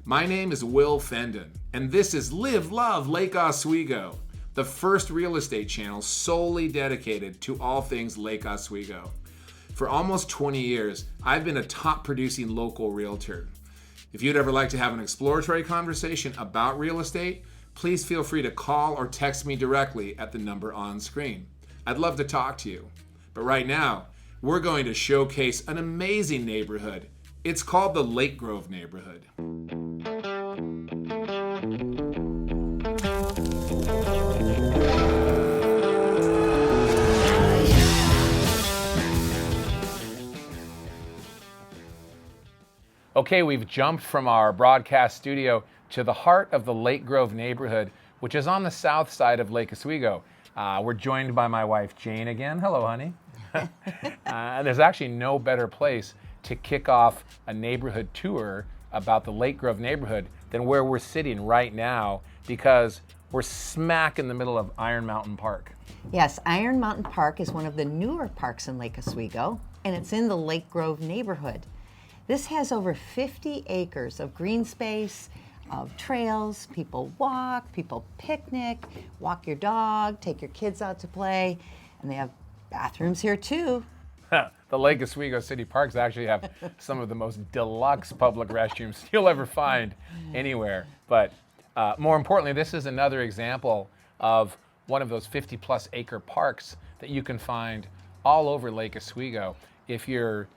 My name is Will Fendon, and this is Live, Love Lake Oswego, the first real estate channel solely dedicated to all things Lake Oswego. For almost 20 years, I've been a top producing local realtor. If you'd ever like to have an exploratory conversation about real estate, please feel free to call or text me directly at the number on screen. I'd love to talk to you. But right now, we're going to showcase an amazing neighborhood. It's called the Lake Grove neighborhood. Okay, we've jumped from our broadcast studio to the heart of the Lake Grove neighborhood, which is on the south side of Lake Oswego. We're joined by my wife, Jane, again. Hello, honey. There's actually no better place to kick off a neighborhood tour about the Lake Grove neighborhood than where we're sitting right now, because we're smack in the middle of Iron Mountain Park. Yes, Iron Mountain Park is one of the newer parks in Lake Oswego, and it's in the Lake Grove neighborhood. This has over 50 acres of green space, of trails. People walk, people picnic, walk your dog, take your kids out to play, and they have bathrooms here too. The Lake Oswego City Parks actually have some of the most deluxe public restrooms you'll ever find anywhere. But more importantly, this is another example of one of those 50-plus acre parks that you can find all over Lake Oswego. If you're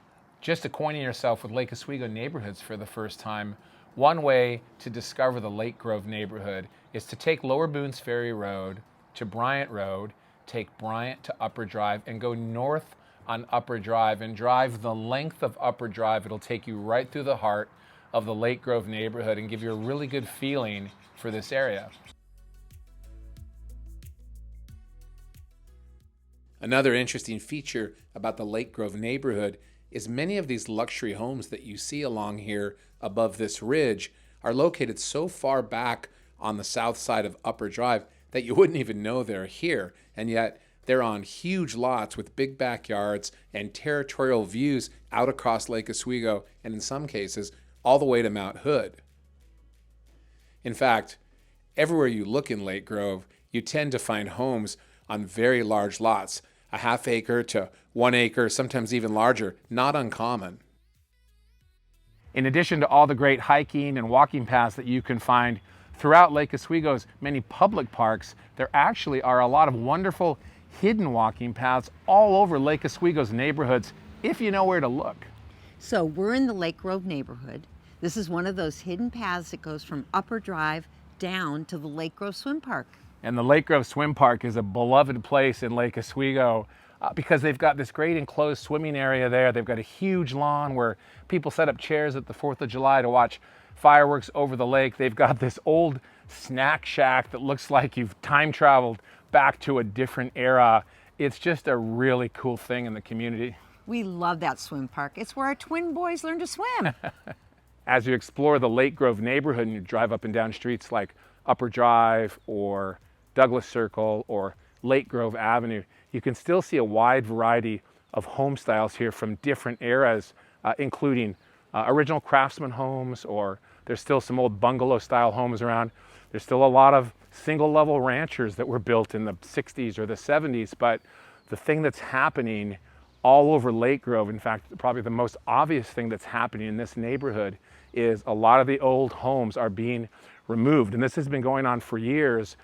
just acquainting yourself with Lake Oswego neighborhoods for the first time, one way to discover the Lake Grove neighborhood is to take Lower Boones Ferry Road to Bryant Road, take Bryant to Upper Drive, and go north on Upper Drive and drive the length of Upper Drive. It'll take you right through the heart of the Lake Grove neighborhood and give you a really good feeling for this area. Another interesting feature about the Lake Grove neighborhood is many of these luxury homes that you see along here above this ridge are located so far back on the south side of Upper Drive that you wouldn't even know they're here, and yet they're on huge lots with big backyards and territorial views out across Lake Oswego, and in some cases, all the way to Mount Hood. In fact, everywhere you look in Lake Grove, you tend to find homes on very large lots, a half acre to 1 acre, sometimes even larger, not uncommon. In addition to all the great hiking and walking paths that you can find throughout Lake Oswego's many public parks, there actually are a lot of wonderful hidden walking paths all over Lake Oswego's neighborhoods if you know where to look. So we're in the Lake Grove neighborhood. This is one of those hidden paths that goes from Upper Drive down to the Lake Grove Swim Park. And the Lake Grove Swim Park is a beloved place in Lake Oswego because they've got this great enclosed swimming area there. They've got a huge lawn where people set up chairs at the 4th of July to watch fireworks over the lake. They've got this old snack shack that looks like you've time traveled back to a different era. It's just a really cool thing in the community. We love that swim park. It's where our twin boys learn to swim. As you explore the Lake Grove neighborhood and you drive up and down streets like Upper Drive or Douglas Circle or Lake Grove Avenue, you can still see a wide variety of home styles here from different eras, including original craftsman homes, or there's still some old bungalow style homes around. There's still a lot of single level ranchers that were built in the 60s or the 70s, but the thing that's happening all over Lake Grove, in fact, probably the most obvious thing that's happening in this neighborhood, is a lot of the old homes are being removed. And this has been going on for years.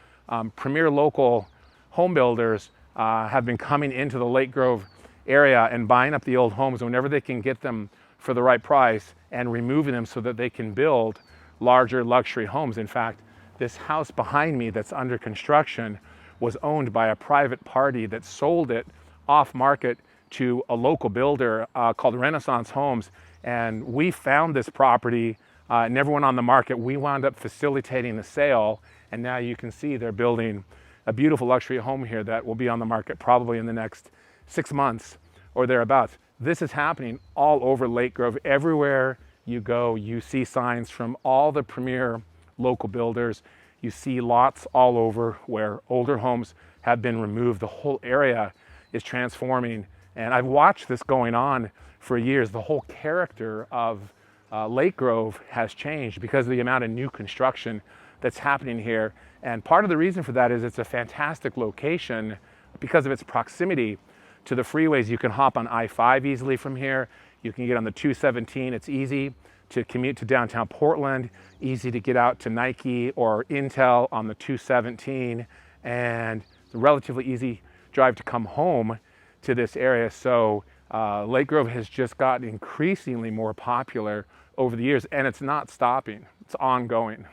Premier local home builders have been coming into the Lake Grove area and buying up the old homes whenever they can get them for the right price and removing them so that they can build larger luxury homes. In fact, this house behind me that's under construction was owned by a private party that sold it off market to a local builder called Renaissance Homes. And we found this property, never went on the market. We wound up facilitating the sale, and now you can see they're building a beautiful luxury home here that will be on the market probably in the next 6 months or thereabouts. This is happening all over Lake Grove. Everywhere you go, you see signs from all the premier local builders. You see lots all over where older homes have been removed. The whole area is transforming. And I've watched this going on for years. The whole character of Lake Grove has changed because of the amount of new construction that's happening here. And part of the reason for that is it's a fantastic location because of its proximity to the freeways. You can hop on I-5 easily from here. You can get on the 217. It's easy to commute to downtown Portland, easy to get out to Nike or Intel on the 217, and it's a relatively easy drive to come home to this area. So Lake Grove has just gotten increasingly more popular over the years, and it's not stopping. It's ongoing.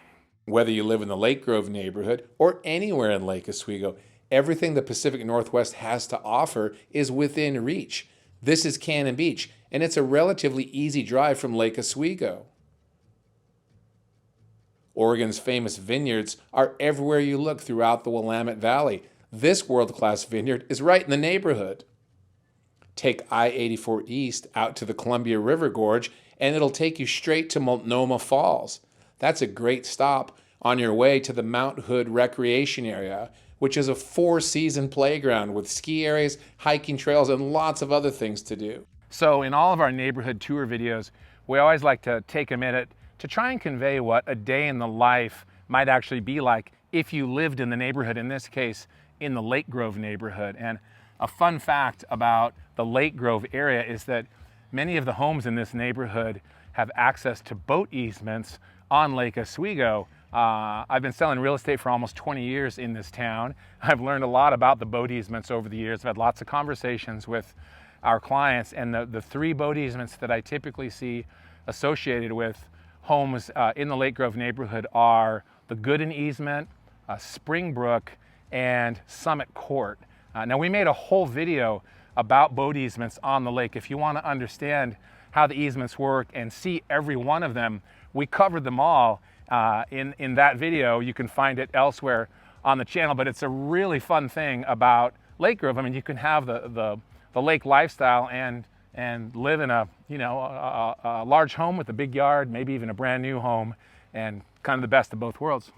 Whether you live in the Lake Grove neighborhood or anywhere in Lake Oswego, everything the Pacific Northwest has to offer is within reach. This is Cannon Beach, and it's a relatively easy drive from Lake Oswego. Oregon's famous vineyards are everywhere you look throughout the Willamette Valley. This world-class vineyard is right in the neighborhood. Take I-84 East out to the Columbia River Gorge, and it'll take you straight to Multnomah Falls. That's a great stop on your way to the Mount Hood Recreation Area, which is a 4-season playground with ski areas, hiking trails, and lots of other things to do. So in all of our neighborhood tour videos, we always like to take a minute to try and convey what a day in the life might actually be like if you lived in the neighborhood, in this case, in the Lake Grove neighborhood. And a fun fact about the Lake Grove area is that many of the homes in this neighborhood have access to boat easements on Lake Oswego. I've been selling real estate for almost 20 years in this town. I've learned a lot about the boat easements over the years. I've had lots of conversations with our clients, and the 3 boat easements that I typically see associated with homes in the Lake Grove neighborhood are the Gooden easement, Springbrook, and Summit Court. Now, we made a whole video about boat easements on the lake. If you want to understand how the easements work and see every one of them, we covered them all in that video. You can find it elsewhere on the channel, but it's a really fun thing about Lake Grove. I mean, you can have the lake lifestyle and live in a large home with a big yard, maybe even a brand new home, and kind of the best of both worlds.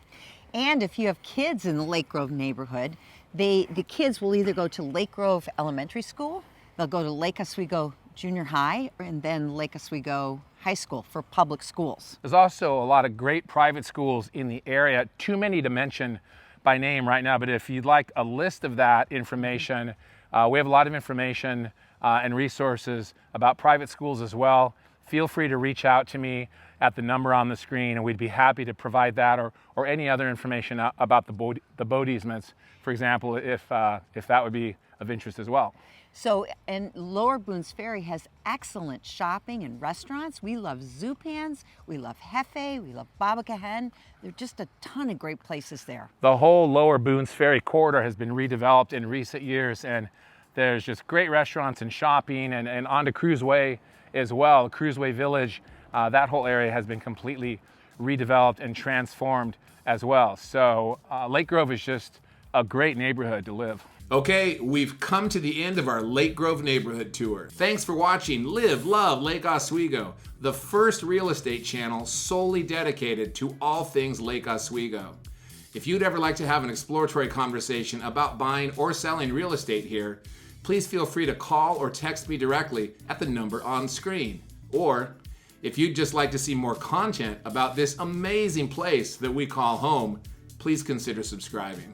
And if you have kids in the Lake Grove neighborhood, the kids will either go to Lake Grove Elementary School, they'll go to Lake Oswego Junior High, and then Lake Oswego High School for public schools. There's also a lot of great private schools in the area, too many to mention by name right now, but if you'd like a list of that information, we have a lot of information and resources about private schools as well. Feel free to reach out to me at the number on the screen, and we'd be happy to provide that or any other information about the boat easements, for example, if that would be of interest as well. So, and Lower Boones Ferry has excellent shopping and restaurants. We love Zupans, we love Hefe, we love Baba Cahen. There are just a ton of great places there. The whole Lower Boones Ferry corridor has been redeveloped in recent years, and there's just great restaurants and shopping, and onto Kruse Way as well. Kruse Way Village, that whole area has been completely redeveloped and transformed as well. So Lake Grove is just a great neighborhood to live. Okay, we've come to the end of our Lake Grove neighborhood tour. Thanks for watching Live, Love Lake Oswego, the first real estate channel solely dedicated to all things Lake Oswego. If you'd ever like to have an exploratory conversation about buying or selling real estate here, please feel free to call or text me directly at the number on screen. Or if you'd just like to see more content about this amazing place that we call home, please consider subscribing.